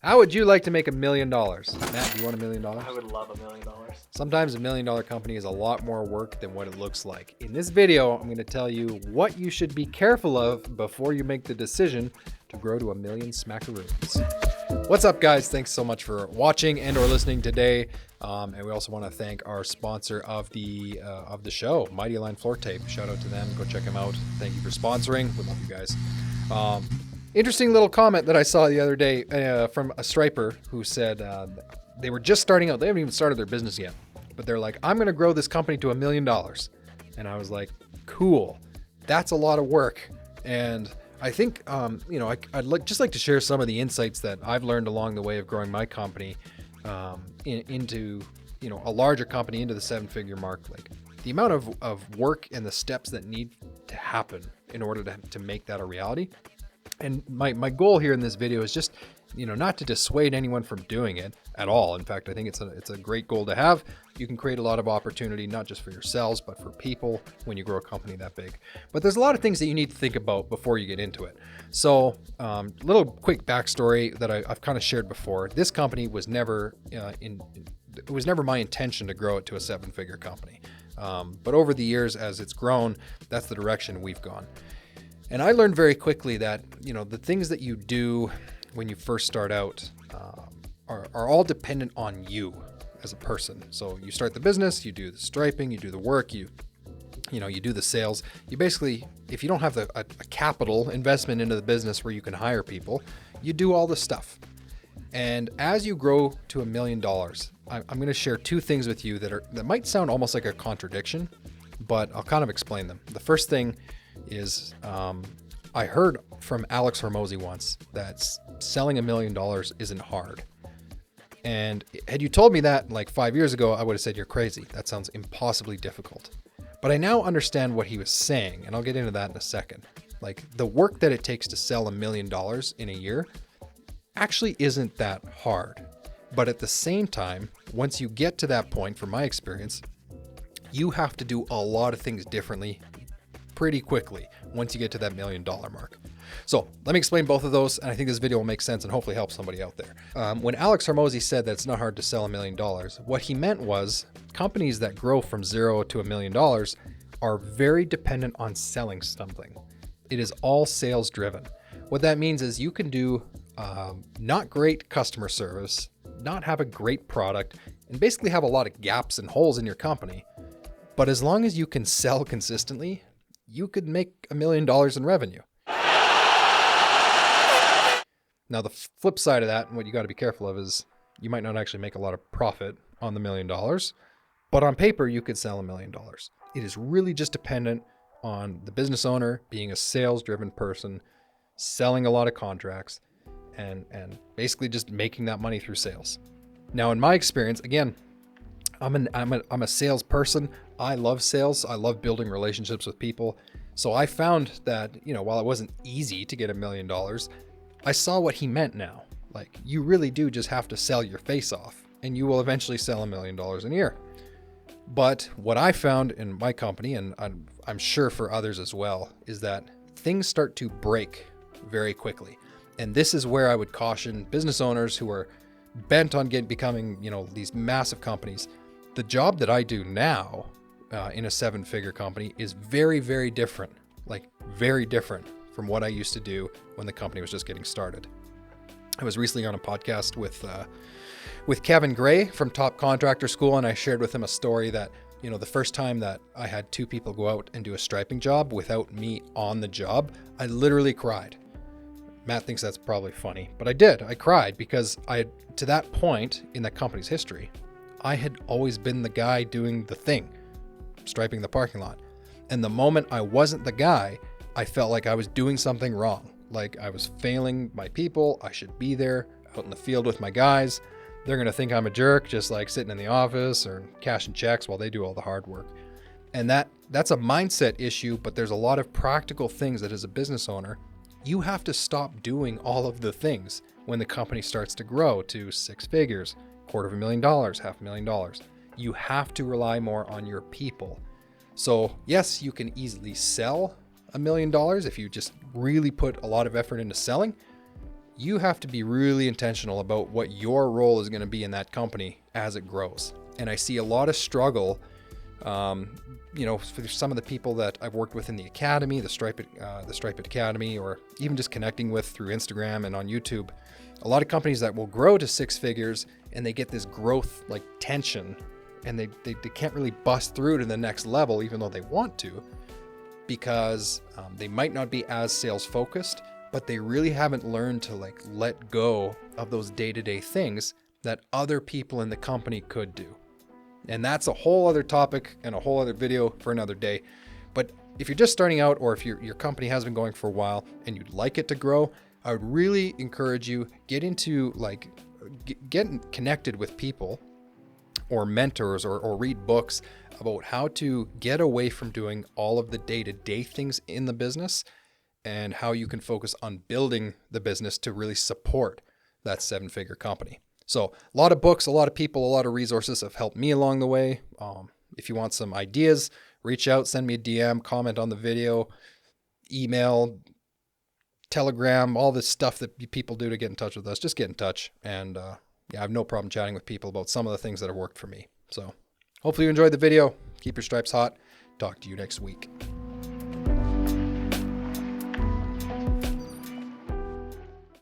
How would you like to make $1 million? Matt, do you want $1 million? I would love $1 million. Sometimes $1 million company is a lot more work than what it looks like. In this video, I'm going to tell you what you should be careful of before you make the decision to grow to 1 million smackaroons. What's up, guys? Thanks so much for watching and or listening today. And we also want to thank our sponsor of the show, Mighty Align Floor Tape. Shout out to them. Go check them out. Thank you for sponsoring. We love you guys. Interesting little comment that I saw the other day from a striper who said they were just starting out. They haven't even started their business yet, but they're like, I'm going to grow this company to $1 million. And I was like, cool. That's a lot of work. And I think, I'd like to share some of the insights that I've learned along the way of growing my company into a larger company, into the 7-figure mark. Like the amount of work and the steps that need to happen in order to make that a reality. And my goal here in this video is just, not to dissuade anyone from doing it at all. In fact, I think it's a great goal to have. You can create a lot of opportunity, not just for yourselves, but for people when you grow a company that big. But there's a lot of things that you need to think about before you get into it. So little quick backstory that I've kind of shared before. This company was never it was never my intention to grow it to a 7-figure company. But over the years, as it's grown, that's the direction we've gone. And I learned very quickly that, the things that you do when you first start out are all dependent on you as a person. So you start the business, you do the striping, you do the work, you do the sales. You basically, if you don't have a capital investment into the business where you can hire people, you do all the stuff. And as you grow to $1 million, I'm going to share two things with you that might sound almost like a contradiction, but I'll kind of explain them. The first thing is I heard from Alex Hormozy once that selling $1 million isn't hard. And had you told me that like 5 years ago, I would have said, you're crazy. That sounds impossibly difficult. But I now understand what he was saying, and I'll get into that in a second. Like the work that it takes to sell $1 million in a year actually isn't that hard. But at the same time, once you get to that point, from my experience, you have to do a lot of things differently pretty quickly once you get to that $1 million mark. So let me explain both of those, and I think this video will make sense and hopefully help somebody out there. When Alex Hormozy said that it's not hard to sell $1 million, what he meant was companies that grow from 0 to $1 million are very dependent on selling something. It is all sales driven. What that means is you can do not great customer service, not have a great product, and basically have a lot of gaps and holes in your company. But as long as you can sell consistently, you could make $1 million in revenue. Now, the flip side of that, and what you got to be careful of, is you might not actually make a lot of profit on the $1 million, but on paper, you could sell $1 million. It is really just dependent on the business owner being a sales-driven person, selling a lot of contracts, and basically just making that money through sales. Now, in my experience, again, I'm a salesperson. I love sales. I love building relationships with people. So I found that, while it wasn't easy to get $1 million, I saw what he meant now. Like, you really do just have to sell your face off, and you will eventually sell $1 million a year. But what I found in my company, and I'm sure for others as well, is that things start to break very quickly. And this is where I would caution business owners who are bent on becoming, these massive companies. The job that I do now in a 7-figure company is very, very different, like very different from what I used to do when the company was just getting started. I was recently on a podcast with Kevin Gray from Top Contractor School, and I shared with him a story that, the first time that I had 2 people go out and do a striping job without me on the job, I literally cried. Matt thinks that's probably funny, but I did. I cried because to that point in that company's history, I had always been the guy doing the thing, striping the parking lot. And the moment I wasn't the guy, I felt like I was doing something wrong. Like I was failing my people. I should be there out in the field with my guys. They're going to think I'm a jerk, just like sitting in the office or cashing checks while they do all the hard work. And that's a mindset issue, but there's a lot of practical things that as a business owner, you have to stop doing all of the things when the company starts to grow to 6 figures, $250,000, $500,000. You have to rely more on your people. So yes, you can easily sell $1 million if you just really put a lot of effort into selling. you have to be really intentional about what your role is going to be in that company as it grows. And I see a lot of struggle, for some of the people that I've worked with in the academy, the Stripe It Academy, or even just connecting with through Instagram and on YouTube. A lot of companies that will grow to 6 figures and they get this growth like tension, and they can't really bust through to the next level even though they want to, because they might not be as sales focused, but they really haven't learned to like let go of those day-to-day things that other people in the company could do. And that's a whole other topic and a whole other video for another day. But if you're just starting out, or if your company has been going for a while and you'd like it to grow, I would really encourage you getting connected with people or mentors, or read books about how to get away from doing all of the day-to-day things in the business, and how you can focus on building the business to really support that 7-figure company. So a lot of books, a lot of people, a lot of resources have helped me along the way. If you want some ideas, reach out, send me a DM, comment on the video, email, Telegram, all this stuff that people do to get in touch with us. Just get in touch. And I have no problem chatting with people about some of the things that have worked for me. So hopefully you enjoyed the video. Keep your stripes hot. Talk to you next week.